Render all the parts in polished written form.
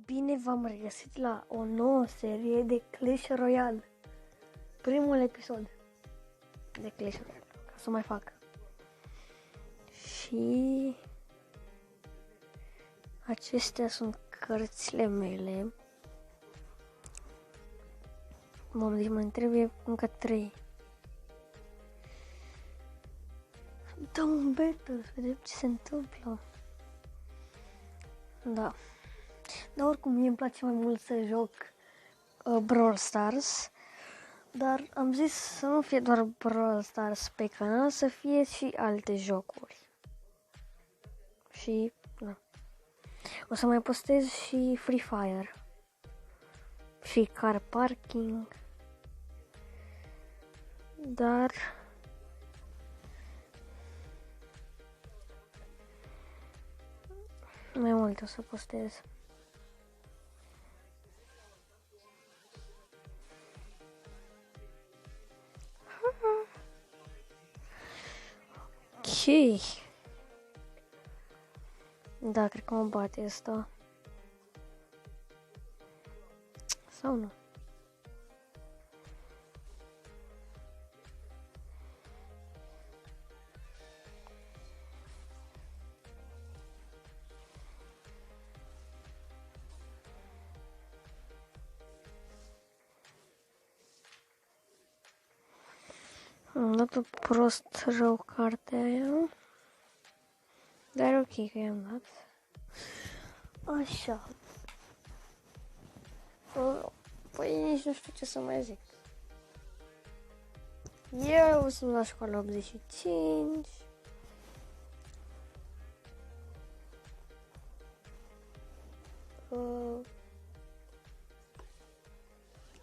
Bine v-am regăsit la o nouă serie de Clash Royale. Primul episod de Clash Royale, ca să mai fac. Și acestea sunt cărțile mele. Deci mai trebuie încă 3. Dăm un battle, să vedem ce se întâmplă. Da. Dar oricum mie îmi place mai mult să joc Brawl Stars. Dar am zis să nu fie doar Brawl Stars pe canal, să fie și alte jocuri. Și da. O să mai postez și Free Fire. Și Car Parking. Dar mai mult o să postez. Ok. Da, cred că mă bate asta. Sau nu? Am dat-o prost rău cartea aia. Dar e ok că i-am dat. Așa. Păi nici nu știu ce să mai zic. Eu sunt la școală 85.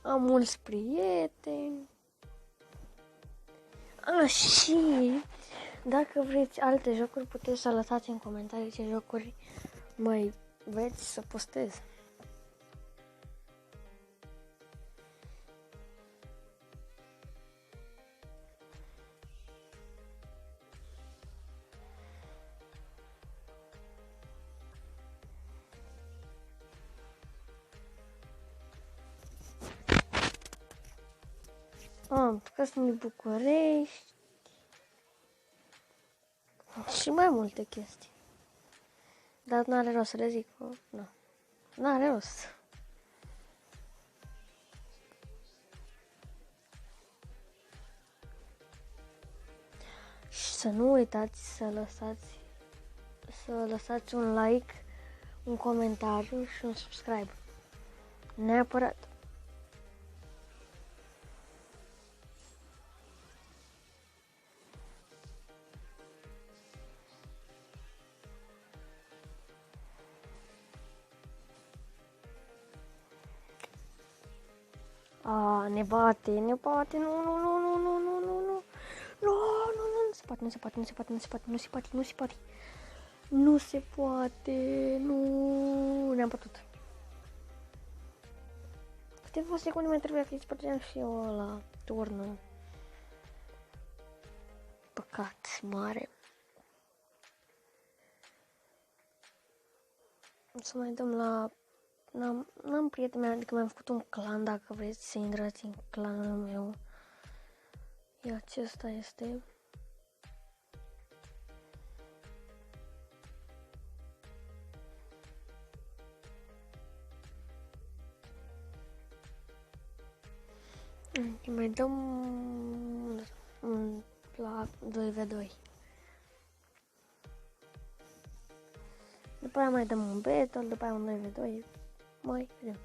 Am mulți prieteni. Și dacă vreți alte jocuri, puteți să lăsați în comentarii ce jocuri mai vreți să postez. Că sunt din București și mai multe chestii. Dar n-are rost să le zic, nu. N-are rost. Și să nu uitați să lăsați un like, un comentariu și un subscribe. Neapărat. Ne bate, nu, nu se poate, ne-am bătut. Câteva secunde mai trebuie că îi spărgeam și eu la turnul. Păcat mare. Să mai dăm la... N-am prieten meu, adică mi-am făcut un clan, dacă vreți să intrați în clanul meu. E acesta este. Mai dăm la 2v2. După aia mai dăm un battle, după aia un 2v2. Mai vedem.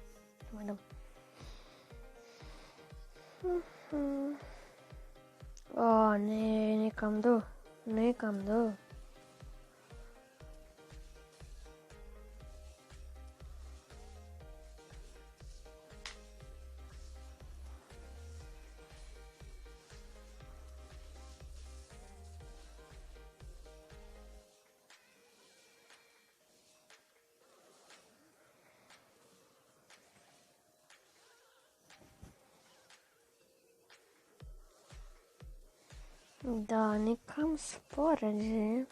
Mai dăm. Ne cam dă. Ne cam dă. Da, ne cam sparge.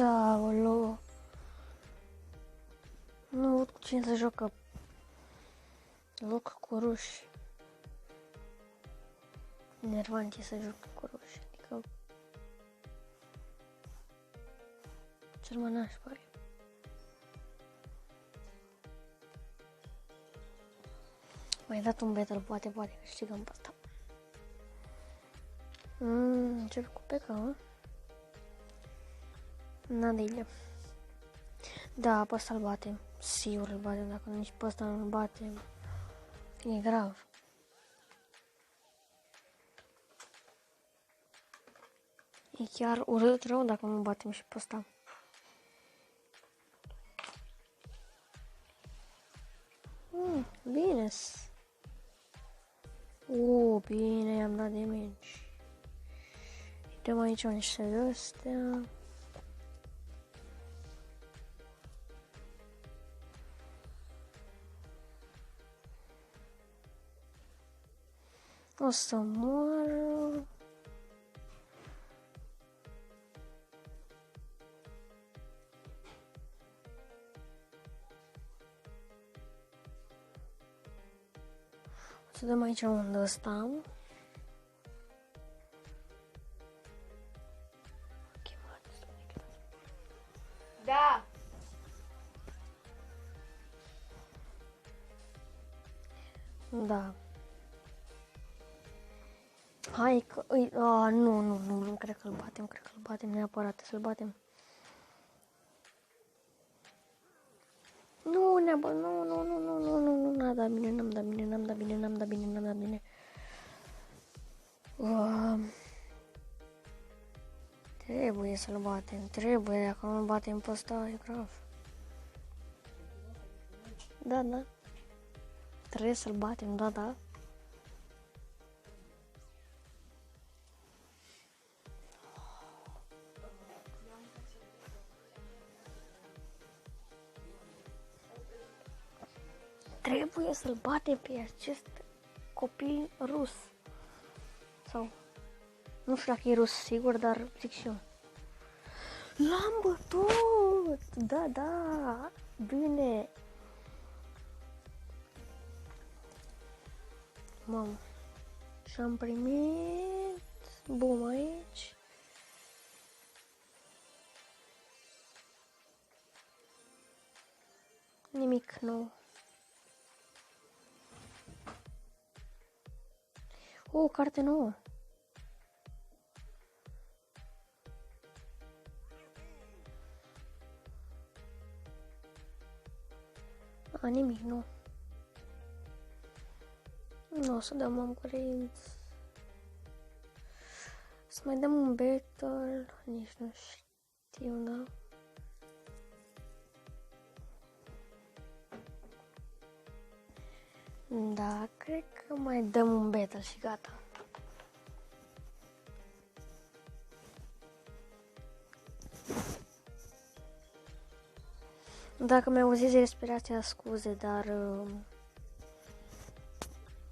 Aoleu. Nu văd cu cine se joacă. Loc cu ruși. Nervant e să joc cu ruși. Adică... cel mai naș pare. Mai dat un battle, poate câștigăm pe asta. Încep cu P.K. N-a Da, pe ăsta îl batem. Sigur îl batem, dacă nici pe ăsta nu îl batem. E grav. E chiar urât rău dacă nu batem și pe ăsta. Bine. Bine, i-am dat damage. Dăm aici niște de-astea. O să moară. O să dăm aici unde ăsta. Da. Da. Hai că... Nu cred că îl batem, neapărat să-l batem. Nu, n-am dat bine. Trebuie să-l batem, dacă nu-l batem pe ăsta, e grav. Da. Trebuie să-l batem, da. Trebuie să-l batem pe acest copil rus. Sau... nu știu dacă e rus, sigur, dar zic și eu. L-am bătut! Da. Bine. Mamă. Și-am primit... bum aici. Nimic nou. O carte nouă. Nimic, nu. Nu o să dăm upgrade. Să mai dăm un battle. Nici nu știu, da? Da, cred că mai dăm un battle și gata. Dacă mi-au zis respirația, scuze, dar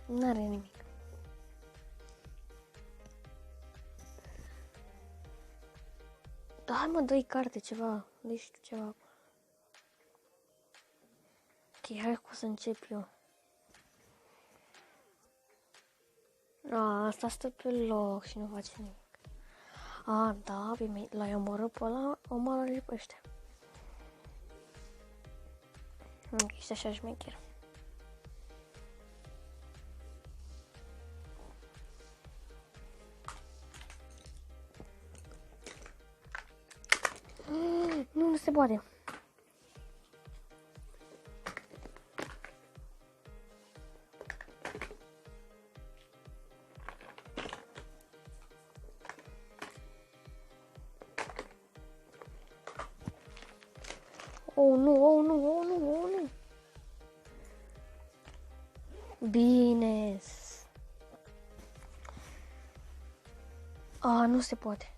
n-are nimic. Da, hai mă, dă-i carte, ceva, dă-i ceva. Ok, hai cu să încep eu. Asta stă pe loc și nu face nimic. Da, bine, l-ai omorât pe ăla, omoară-l pe ăștia. Ești așa șmecher. Nu se poate. Oh nu. Bine. Nu se poate.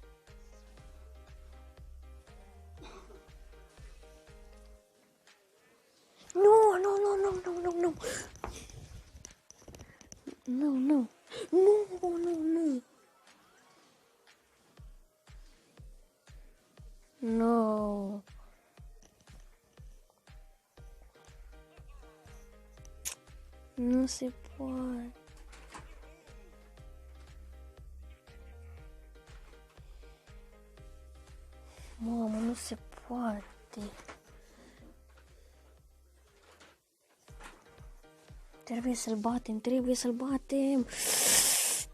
Nu. No. Nu se poate. Mamă, nu se poate. Trebuie să-l batem, trebuie să-l batem.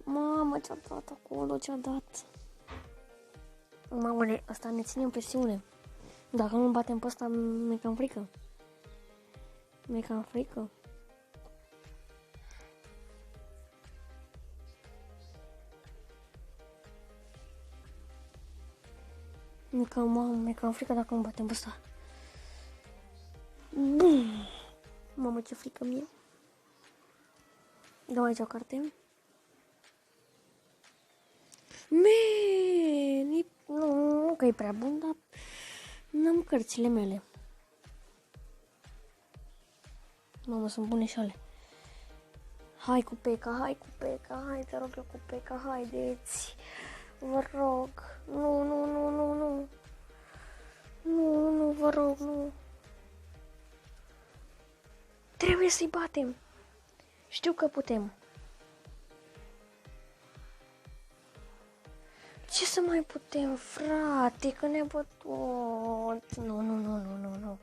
Mamă, ce-a dat acolo, ce-a dat. Mamă, ăsta ne ține în presiune. Dacă nu-l batem pe ăsta, mi-e cam frică. Mi-e cam frică. Mi-e cam frică dacă nu batem pe ăsta. Bum! Mamă, ce frică mie. Dăm aici o carte. Nu că e prea bun, dar n-am cărțile mele. Mamă, sunt bune și ale. Hai cu P.E.K.K.A, hai cu P.E.K.K.A, hai, te rog eu cu P.E.K.K.A, haideți. Vă rog. Nu. Nu, vă rog, nu. Trebuie să-i batem. Știu că putem. Ce să mai putem, frate, că ne băt tot. Nu.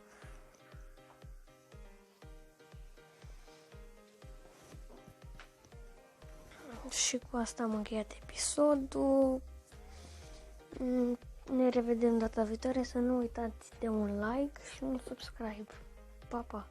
Și cu asta am încheiat episodul. Ne revedem data viitoare. Să nu uitați de un like și un subscribe. Pa, pa!